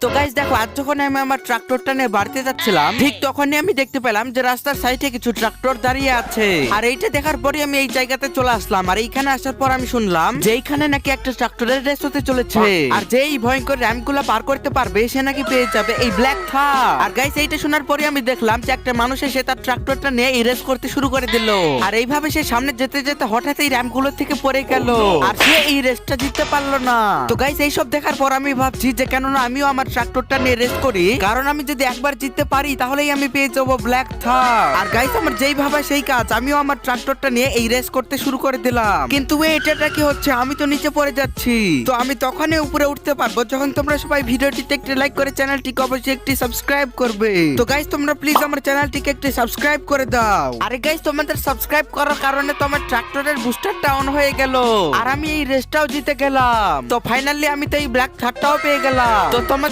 তো গাইস দেখো, আজ যখন আমি আমার ট্রাক্টরটা নিয়ে বাড়িতে যাচ্ছিলাম, ঠিক তখনই আমি দেখতে পেলাম যে রাস্তার সাইডে কিছু ট্রাক্টর দাঁড়িয়ে আছে। আর এইটা দেখার পরে আমি এই জায়গাতে চলে আসলাম। আর এইখানে আসার পর আমি শুনলাম যে এইখানে নাকি একটা ট্রাক্টরের রেস হতে চলেছে, আর যে এই ভয়ঙ্কর র্যাম্প গুলা পার করতে পারবে সে নাকি পেয়ে যাবে এই ব্ল্যাক থার। আর গাইস এইটা শোনার পরে আমি দেখলাম যে একটা মানুষ এসে তার ট্রাক্টরটা নিয়ে এই রেস করতে শুরু করে দিল। আর এইভাবে সে সামনে যেতে যেতে হঠাৎ এই র্যাম্প গুলোর থেকে পড়ে গেল, আর সে এই রেসটা জিততে পারলো না। তো গাইস এইসব দেখার পর আমি ভাবছি যে কেননা আমিও আমার ট্রাক্টরটা নিয়ে রেস করি, কারণ আমি যদি একবার জিততে পারি তাহলেই আমি পেয়ে যাবো ব্ল্যাক থার। আর গাইস আমার যেই ভাবা সেই কাজ, আমিও আমার ট্রাক্টরটা নিয়ে এই রেস করতে শুরু করে দিলাম। কিন্তু এটা কি হচ্ছে, আমি তো নিচে পড়ে যাচ্ছি। তো আমি তখনই উপরে উঠতে পারবো যখন তোমরা সবাই ভিডিওটিতে একটি লাইক করে চ্যানেলটিকে অবশ্যই একটি সাবস্ক্রাইব করবে। তো গাইস তোমরা প্লিজ আমার চ্যানেলটিকে একটি সাবস্ক্রাইব করে দাও। আরে গাইস তোমাদের সাবস্ক্রাইব করার কারণে তো আমার ট্রাক্টরের বুস্টারটা অন হয়ে গেল, আর আমি এই রেসটাও জিতে গেলাম। তো ফাইনালি আমি তো এই ব্ল্যাক থারটাও পেয়ে গেলাম। তো তোমাদের